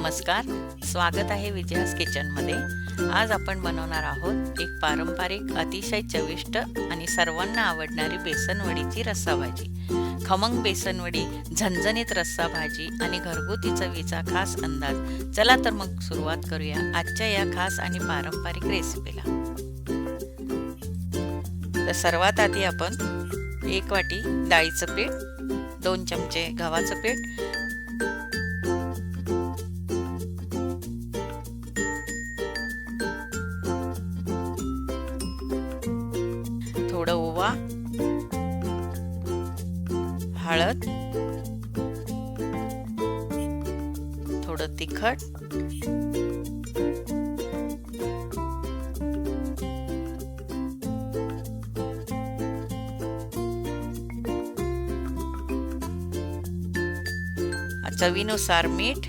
नमस्कार, स्वागत आहे विजयास किचनमध्ये। आज आपण बनवणार आहोत एक पारंपरिक अतिशय चविष्ट आणि सर्वांना आवडणारी बेसनवडीची रस्सा भाजी। खमंग बेसनवडी, झणझणीत रस्सा भाजी आणि घरगुती चवीचा खास अंदाज। चला तर मग सुरुवात करूया आजच्या या खास आणि पारंपरिक रेसिपीला। तर सर्वात आधी आपण 1 वाटी डाळीचं पीठ, 2 चमचे गव्हाचं पीठ, थोडं ओवा, हळद, थोडं तिखट, चवीनुसार मीठ,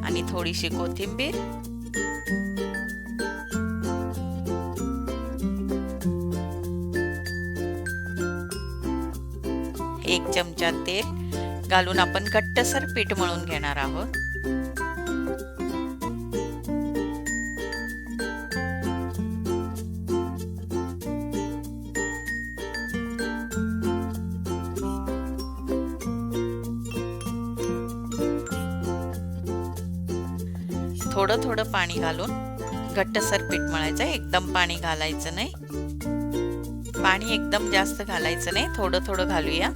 आणि थोडीशी कोथिंबीर, एक चमचा तेल घालून आपण घट्टसर पीठ मळून घेणार आहोत। थोडं थोडं पाणी घालून घट्टसर पीठ मळायचं, एकदम पाणी घालायचं नाही, पाणी एकदम जास्त घालायचं नाही, थोडं थोडं घालूया।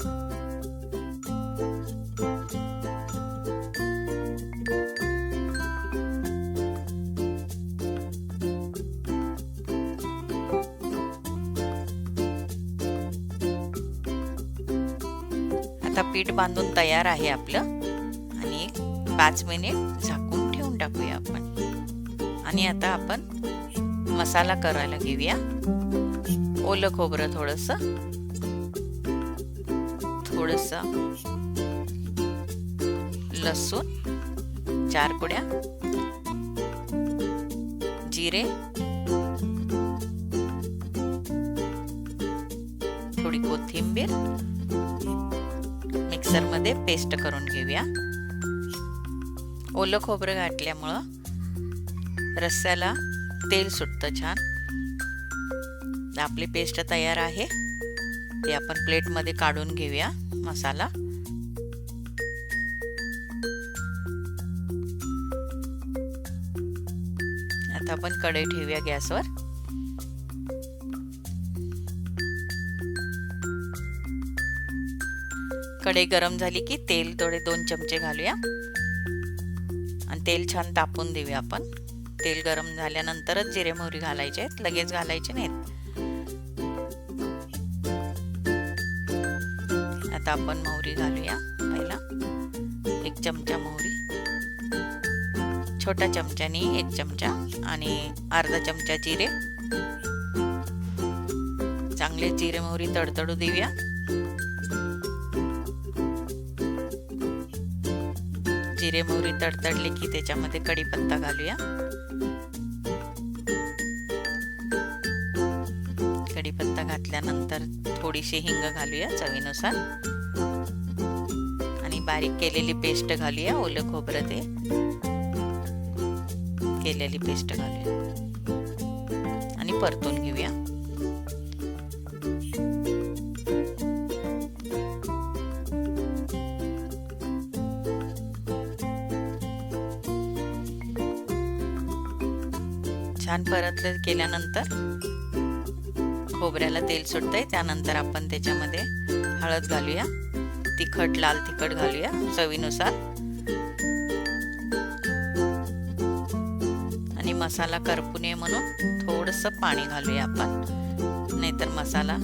आता पीठ बांधून तयार आहे आपलं आणि 5 मिनिट झाकून ठेवून टाकूया आपण। आणि आता आपण मसाला करायला घेऊया। ओलं खोबरं थोडंसं लसूण 4 कुड्या, जिरे, थोडी कोथिंबीर मिक्सर मध्ये पेस्ट करून घेऊया। ओलं खोबरं घातल्यामुळं रस्स्याला तेल सुटतं छान। आपली पेस्ट तयार आहे, ते आपण प्लेट मध्ये काढून घेऊया मसाला। आता आपण कढई ठेवूया गॅसवर। कढई गरम झाली की तेल थोडे 2 चमचे घालूया आणि तेल छान तापून देऊया आपण। तेल गरम झाल्यानंतरच जिरे मोहरी घालायचे आहेत, लगेच घालायचे नाहीत। आता आपण मोहरी घालूया। पहिला 1 चमचा मोहरी, छोट्या चमच्याने 1 चमचा आणि अर्धा चमचा जिरे। चांगले जिरे मोहरी तडतडू देऊया। जिरे मोहरी तडतडले की त्याच्यामध्ये कढीपत्ता घालूया। कढीपत्ता घातल्यानंतर थोडीशी हिंग घालूया चवीनुसार आणि बारीक केलेली पेस्ट घालूया। ओलं खोबरं ते केलेली पेस्ट घालूया आणि परतून घेऊया। छान परतलं केल्यानंतर खोबऱ्याला तेल सुटतंय, त्यानंतर आपण त्याच्यामध्ये हळद घालूया, तिखट, लाल तिखट घालूया चवीनुसार आणि मसाला करपू नये म्हणून थोडंसं पाणी घालूया आपण, नाहीतर मसाला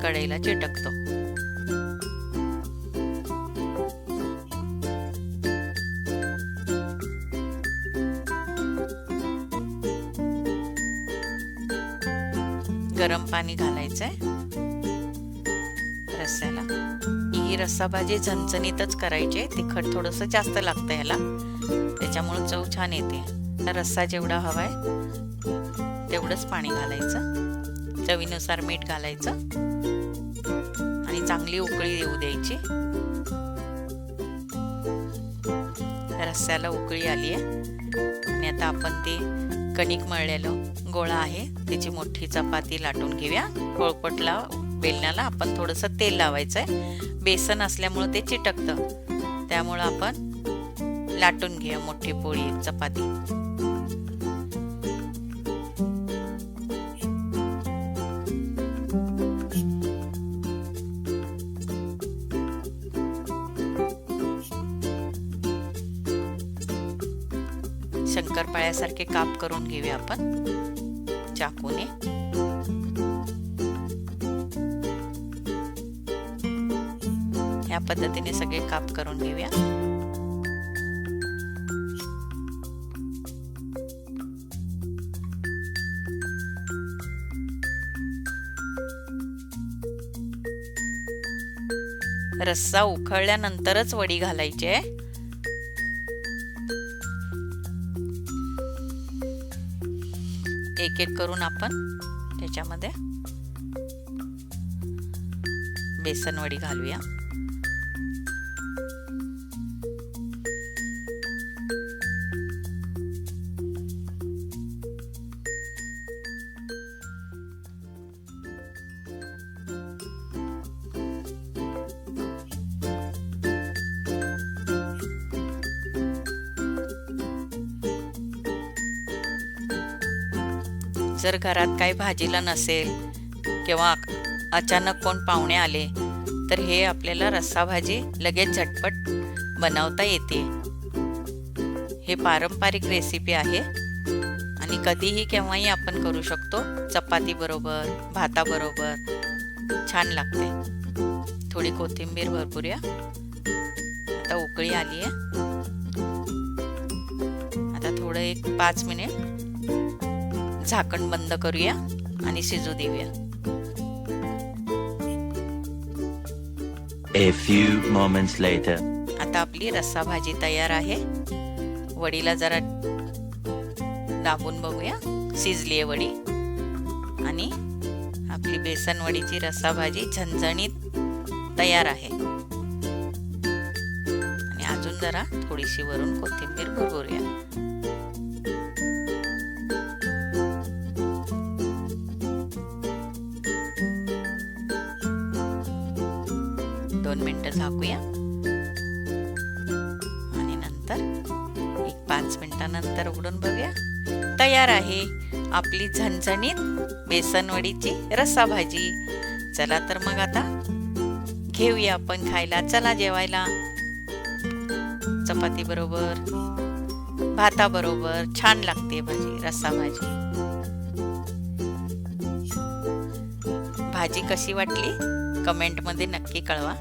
कढईला चिटकतो। गरम पाणी घालायचंय रस्स्याला। ही रस्सा भाजी झणझणीतच करायची, तिखट थोडंसं जास्त लागतं याला, त्याच्यामुळे चव छान येते। रस्सा जेवढा हवाय तेवढंच पाणी घालायचं, चवीनुसार मीठ घालायचं आणि चांगली उकळी येऊ द्यायची. रस्स्याला उकळी आली आहे आणि आता आपण ते कणिक मळलेलं गोळा आहे त्याची मोठी चपाती लाटून घेऊया. पोळपटला बेलण्याला आपण थोडंसं तेल लावायचं आहे. बेसन असल्यामुळं ते चिटकतं, त्यामुळं आपण लाटून घेऊया मोठी पोळी चपाती. शंकरपाळ्यासारखे काप करून घेऊया आपण चाकूने. या पद्धतीने सगळे काप करून घेऊया. रस्सा उकळल्यानंतरच वडी घालायची आहे. एक एक करून आपण त्याच्यामध्ये बेसन वडी घालूया. जर घरात काही भाजीला नसेल किंवा अचानक कोण पाहुणे आले तर हे आपल्याला रस्सा भाजी लगेच झटपट बनवता येते. हे पारंपरिक रेसिपी आहे आणि कधीही केव्हाही आपण करू शकतो. चपाती बरोबर, भाता बरोबर छान लागते. थोडी कोथिंबीर भरपूर. आता उकळी आली आहे. आता थोडं एक 5 मिनिट झाकण बंद करूया आणि शिजू देऊया. A few moments later. आता आपली रस्सा भाजी तयार आहे. वडीला जरा दाबून बघूया, शिजली आहे वडी. आणि आपली बेसन वडीची रस्सा भाजी झणझणीत तयार आहे. आणि अजून जरा थोडीशी वरून कोथिंबीर भरपूरूया. दोन मिनिटं झाकूया आणि नंतर एक 5 मिनिटानंतर उघडून बघूया. तयार आहे आपली झणझणीत बेसन वडीची रस्सा भाजी. चला तर मग आता घेऊया आपण खायला. चला जेवायला. चपाती बरोबर, भाता बरोबर छान लागते भाजी, रस्सा भाजी. भाजी कशी वाटली कमेंट मध्ये नक्की कळवा.